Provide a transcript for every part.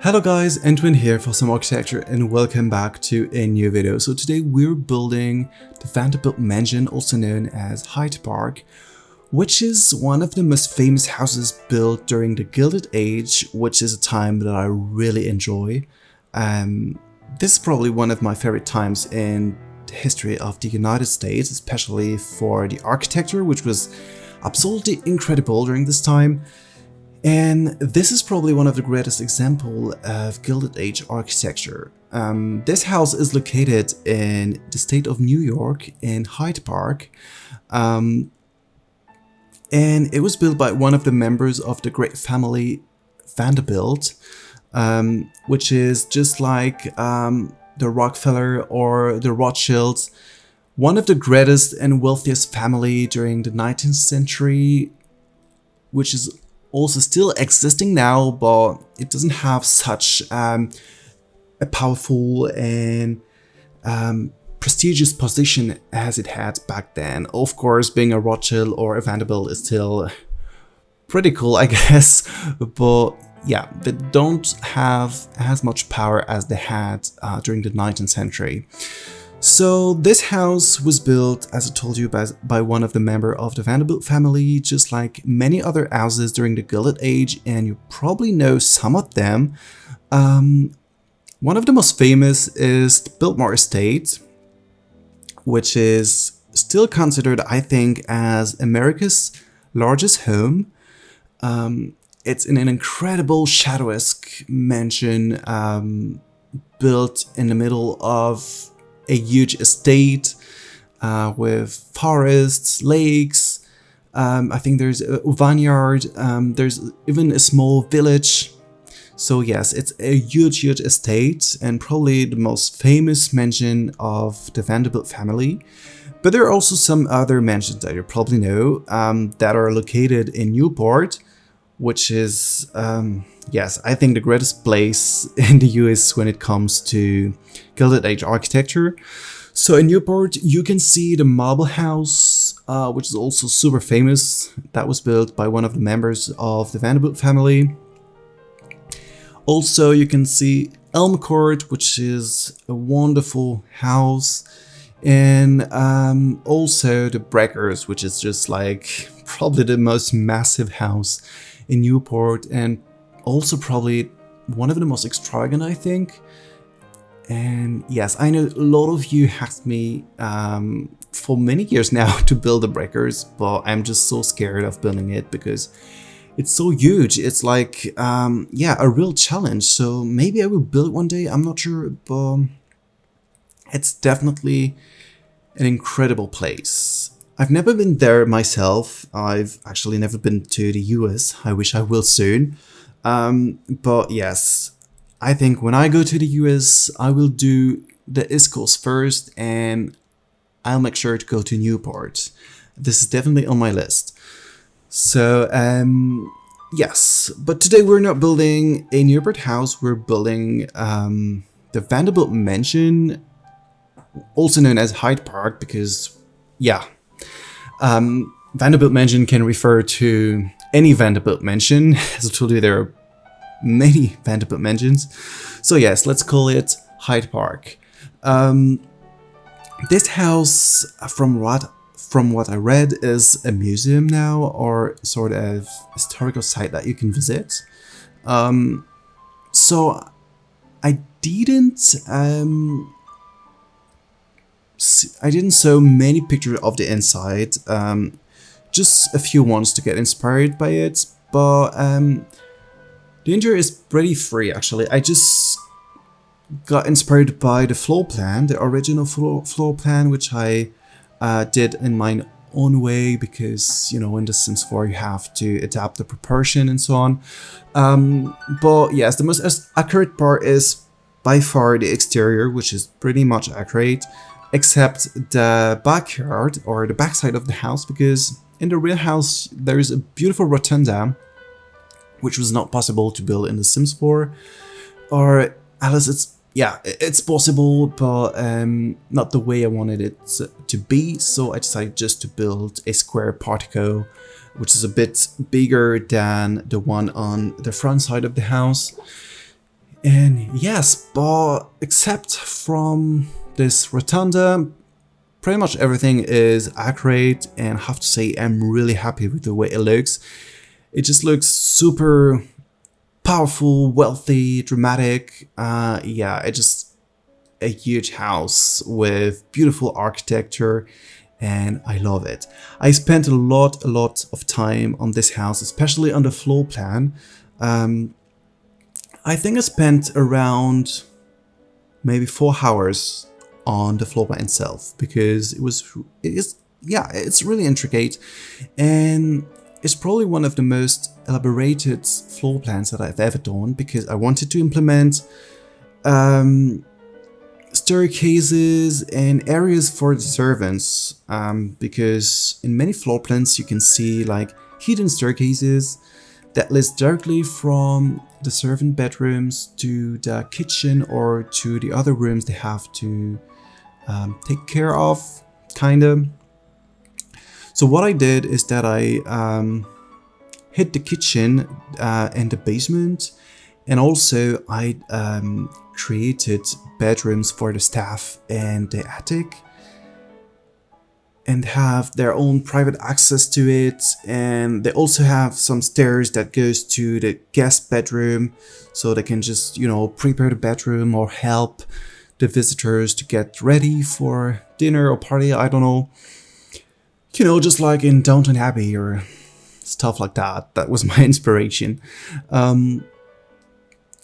Hello guys, Antoine here for Simarchitecture and welcome back to a new video. So today we're building the Vanderbilt Mansion, also known as Hyde Park, which is one of the most famous houses built during the Gilded Age, which is a time that I really enjoy. This is probably one of my favorite times in the history of the United States, especially for the architecture, which was absolutely incredible during this time. And this is probably one of the greatest examples of Gilded Age architecture. This house is located in the state of New York in Hyde Park. And it was built by one of the members of the great family Vanderbilt, which is just like the Rockefeller or the Rothschilds, one of the greatest and wealthiest family during the 19th century, which is also still existing now, but it doesn't have such a powerful and prestigious position as it had back then. Of course, being a Rothschild or a Vanderbilt is still pretty cool, I guess, but yeah, they don't have as much power as they had during the 19th century. So this house was built, as I told you, by one of the members of the Vanderbilt family, just like many other houses during the Gilded Age, and you probably know some of them. One of the most famous is the Biltmore Estate, which is still considered, I think, as America's largest home. It's in an incredible shadow-esque mansion built in the middle of a huge estate with forests, lakes. I think there's a vineyard. There's even a small village. So yes, it's a huge estate and probably the most famous mansion of the Vanderbilt family. But there are also some other mansions that you probably know that are located in Newport, which is, yes, I think the greatest place in the US when it comes to Gilded Age architecture. So in Newport, you can see the Marble House, which is also super famous. That was built by one of the members of the Vanderbilt family. Also, you can see Elm Court, which is a wonderful house. And also the Breakers, which is just like probably the most massive house in Newport, and also probably one of the most extravagant, I think. And yes, I know a lot of you asked me for many years now to build the Breakers, but I'm just so scared of building it because it's so huge. It's like, yeah, a real challenge. So maybe I will build it one day, I'm not sure, but it's definitely an incredible place. I've never been there myself. I've actually never been to the US. I wish I will soon. But yes, I think when I go to the US, I will do the East Coast first and I'll make sure to go to Newport. This is definitely on my list. So, yes, but today we're not building a Newport house. We're building the Vanderbilt Mansion, also known as Hyde Park, because, yeah, Vanderbilt Mansion can refer to any Vanderbilt mansion. As I told you, there are many Vanderbilt mansions. So yes, let's call it Hyde Park. This house, from what I read, is a museum now, or sort of historical site that you can visit. So I didn't show many pictures of the inside, just a few ones to get inspired by it, but the interior is pretty free actually. I just got inspired by the floor plan, the original floor plan, which I did in my own way because, you know, in The Sims 4 you have to adapt the proportion and so on. But yes, the most accurate part is by far the exterior, which is pretty much accurate, except the backyard or the backside of the house, because in the real house there is a beautiful rotunda, which was not possible to build in The Sims 4, or at least it's possible, but not the way I wanted it to be. So I decided just to build a square portico, which is a bit bigger than the one on the front side of the house. And yes, but except from this rotunda, pretty much everything is accurate, and I have to say I'm really happy with the way it looks. It just looks super powerful, wealthy, dramatic. Yeah, it just a huge house with beautiful architecture, and I love it. I spent a lot of time on this house, especially on the floor plan. I think I spent around maybe 4 hours on the floor plan itself, because it's really intricate, and it's probably one of the most elaborated floor plans that I've ever done, because I wanted to implement staircases and areas for the servants, because in many floor plans you can see like hidden staircases that leads directly from the servant bedrooms to the kitchen or to the other rooms they have to take care of, kinda. So what I did is that I hid the kitchen and the basement, and also I created bedrooms for the staff and the attic, and have their own private access to it. And they also have some stairs that goes to the guest bedroom, so they can just, you know, prepare the bedroom or help the visitors to get ready for dinner or party, I don't know. You know, just like in Downton Abbey or stuff like that. That was my inspiration.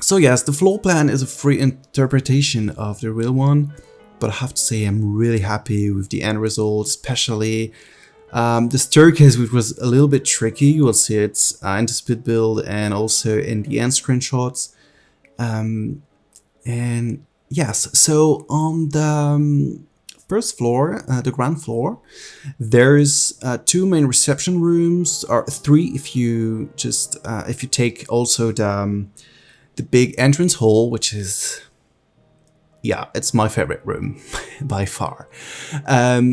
So yes, the floor plan is a free interpretation of the real one, but I have to say I'm really happy with the end result, especially the staircase, which was a little bit tricky. You will see it in the speed build and also in the end screenshots. And yes, so on the first floor, the ground floor, there's 2 main reception rooms, or 3 if you just if you take also the big entrance hall, which is, yeah, it's my favorite room by far.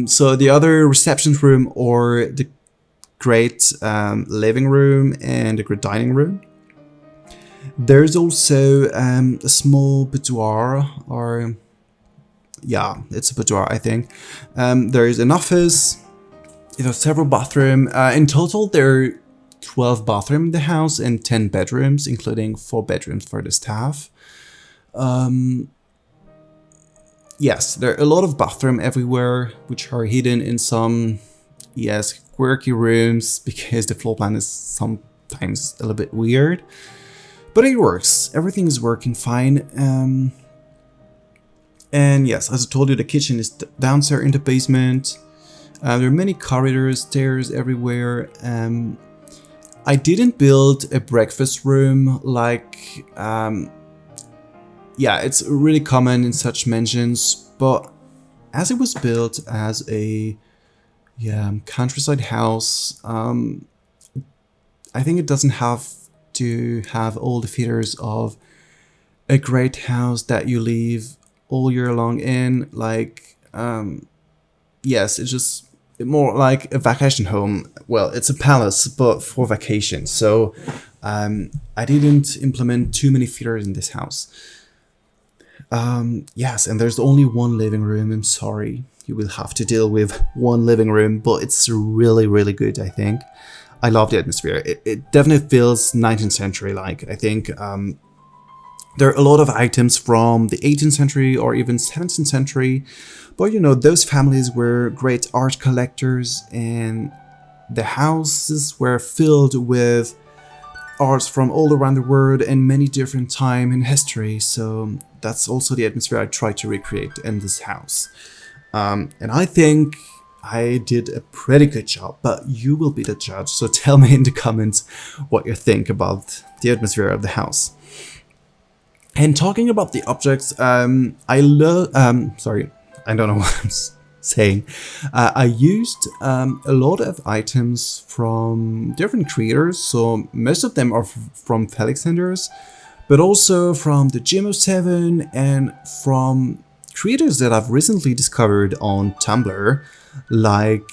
So the other reception room, or the great living room and the great dining room. There's also a small boudoir, or yeah, it's a boudoir, I think. There is an office. There are several bathrooms. In total, there are 12 bathrooms in the house and 10 bedrooms, including 4 bedrooms for the staff. Yes, there are a lot of bathrooms everywhere, which are hidden in some, yes, quirky rooms, because the floor plan is sometimes a little bit weird. But it works. Everything is working fine. And yes, as I told you, the kitchen is downstairs in the basement. There are many corridors, stairs everywhere. I didn't build a breakfast room like, yeah, it's really common in such mansions, but as it was built as a countryside house, I think it doesn't have to have all the features of a great house that you live all year long in. Like, yes, it's just more like a vacation home. Well, it's a palace, but for vacation. So I didn't implement too many features in this house. Yes, and there's only 1 living room. I'm sorry, you will have to deal with 1 living room, but it's really good, I think. I love the atmosphere. It definitely feels 19th century like. I think there are a lot of items from the 18th century or even 17th century, but you know, those families were great art collectors, and the houses were filled with arts from all around the world and many different time in history. So that's also the atmosphere I try to recreate in this house. And I think I did a pretty good job, but you will be the judge. So tell me in the comments what you think about the atmosphere of the house. And talking about the objects, I love, sorry, I don't know what I'm saying. I used a lot of items from different creators. So most of them are from Felixanders, but also from the Gym07 and from creators that I've recently discovered on Tumblr, like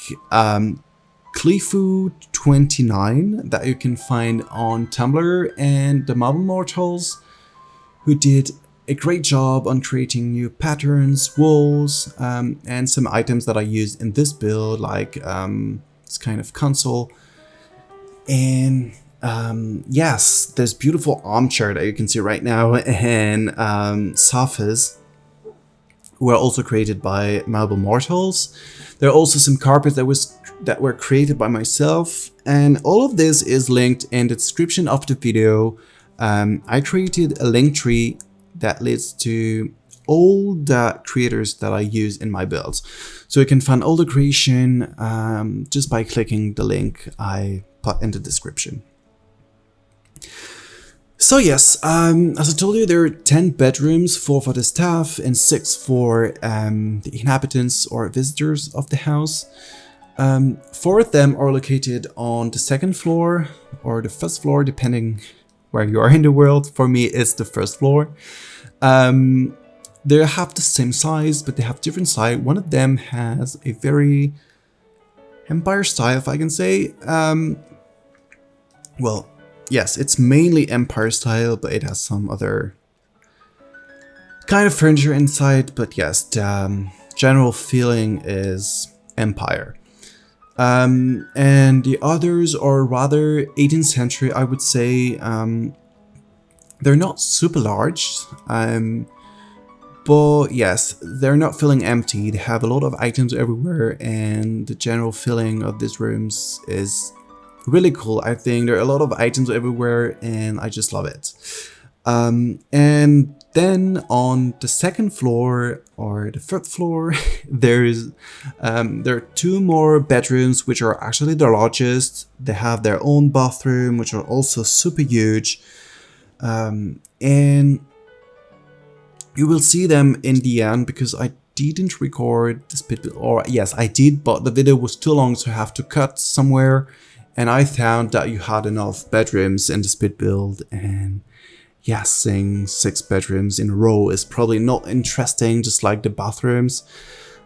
Clifu29 that you can find on Tumblr, and the Marble Mortals, who did a great job on creating new patterns, walls, and some items that I used in this build, like this kind of console. And yes, this beautiful armchair that you can see right now, and sofas were also created by Marble Mortals. There are also some carpets that were created by myself, and all of this is linked in the description of the video. I created a link tree that leads to all the creators that I use in my builds. So you can find all the creation just by clicking the link I put in the description. So yes, as I told you, there are 10 bedrooms, 4 for the staff and 6 for the inhabitants or visitors of the house. 4 of them are located on the 2nd floor or the 1st floor, depending where you are in the world. For me, it's the 1st floor. They have the same size, but they have different size. One of them has a very Empire style, if I can say. Well, yes, it's mainly Empire style, but it has some other kind of furniture inside. But yes, the general feeling is Empire. And the others are rather 18th century, I would say. They're not super large, but yes, they're not feeling empty. They have a lot of items everywhere, and the general feeling of these rooms is really cool. I think there are a lot of items everywhere, and I just love it. And then on the 2nd floor or the 3rd floor, there are 2 more bedrooms, which are actually the largest. They have their own bathroom, which are also super huge. And you will see them in the end, because I didn't record this bit, or yes, I did, but the video was too long, so I have to cut somewhere. And I found that you had enough bedrooms in the split build, and yes, seeing 6 bedrooms in a row is probably not interesting, just like the bathrooms.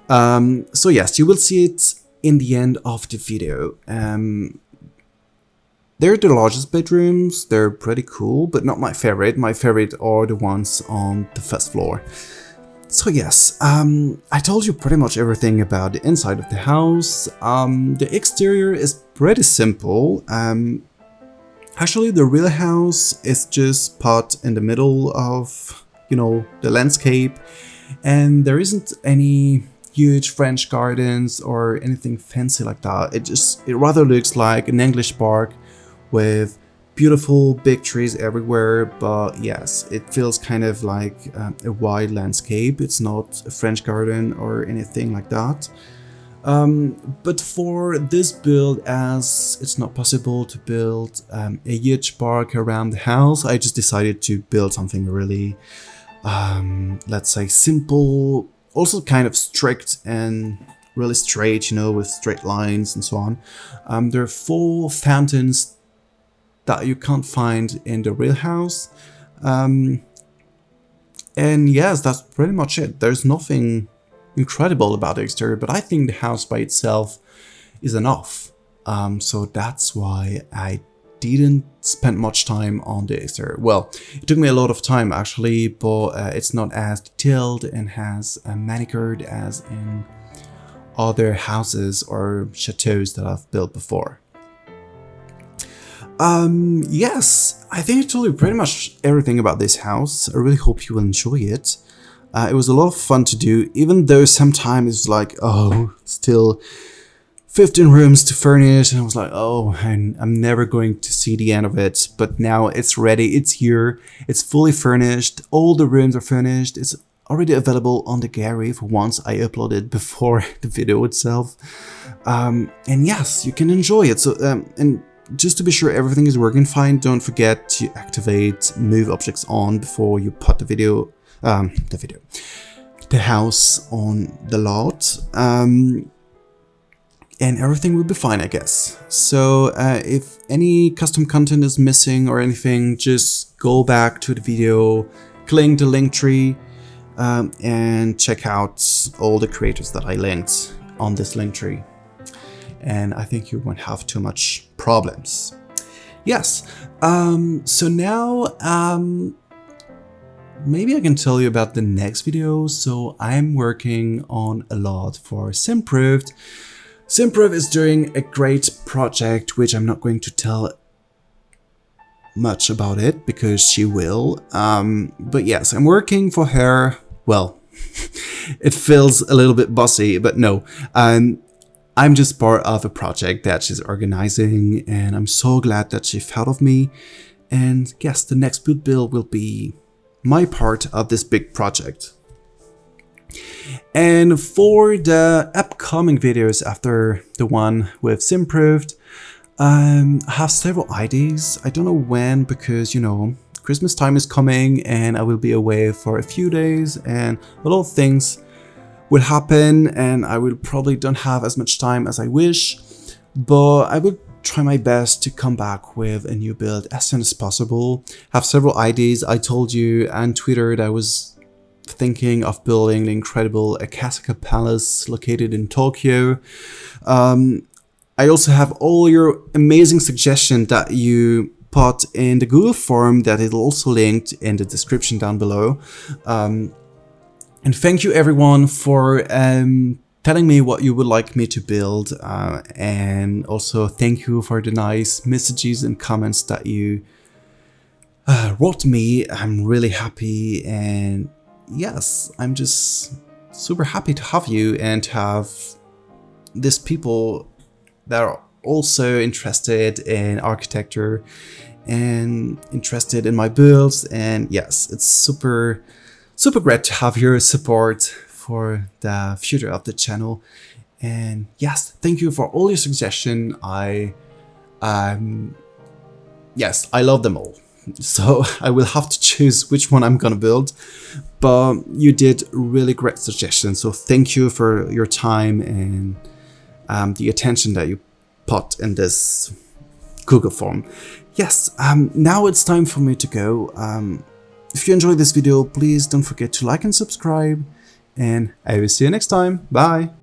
So yes, you will see it in the end of the video. They're the largest bedrooms, they're pretty cool, but not my favorite. My favorite are the ones on the 1st floor. So yes, I told you pretty much everything about the inside of the house. The exterior is pretty simple. Actually, the real house is just put in the middle of, you know, the landscape, and there isn't any huge French gardens or anything fancy like that. It rather looks like an English park with beautiful big trees everywhere, but yes, it feels kind of like a wide landscape. It's not a French garden or anything like that. But for this build, as it's not possible to build a huge park around the house, I just decided to build something really, let's say, simple, also kind of strict and really straight, you know, with straight lines and so on. There are 4 fountains that you can't find in the real house. And yes, that's pretty much it. There's nothing incredible about the exterior, but I think the house by itself is enough. So that's why I didn't spend much time on the exterior. Well, it took me a lot of time actually, but it's not as detailed and has manicured as in other houses or chateaus that I've built before. Yes, I think I told you pretty much everything about this house. I really hope you will enjoy it. It was a lot of fun to do, even though sometimes it's like, oh, still 15 rooms to furnish, and I was like, oh, and I'm never going to see the end of it. But now it's ready, it's here, it's fully furnished, all the rooms are furnished, it's already available on the gallery for once. I uploaded before the video itself. And yes, you can enjoy it. So, and just to be sure everything is working fine, don't forget to activate move objects on before you put the house on the lot, and everything will be fine, I guess. So if any custom content is missing or anything, just go back to the video, click the link tree, and check out all the creators that I linked on this link tree. And I think you won't have too much problems. Yes, so now maybe I can tell you about the next video. So I'm working on a lot for Simproved. Simproved is doing a great project, which I'm not going to tell much about it because she will. But yes, I'm working for her. Well, it feels a little bit bossy, but no. I'm just part of a project that she's organizing, and I'm so glad that she thought of me. And yes, the next boot build will be my part of this big project. And for the upcoming videos after the one with Simproved, I have several ideas. I don't know when, because you know, Christmas time is coming and I will be away for a few days and a lot of things will happen and I will probably don't have as much time as I wish, but I will try my best to come back with a new build as soon as possible. I have several ideas. I told you on Twitter that I was thinking of building the incredible Akasaka Palace located in Tokyo. I also have all your amazing suggestions that you put in the Google form that is also linked in the description down below. And thank you everyone for telling me what you would like me to build, and also thank you for the nice messages and comments that you wrote me. I'm really happy, and yes, I'm just super happy to have you and to have these people that are also interested in architecture and interested in my builds. And yes, it's super great to have your support for the future of the channel. And yes, thank you for all your suggestions. Yes, I love them all. So I will have to choose which one I'm gonna build, but you did really great suggestions. So thank you for your time and the attention that you put in this Google form. Yes, now it's time for me to go. If you enjoyed this video, please don't forget to like and subscribe, and I will see you next time. Bye!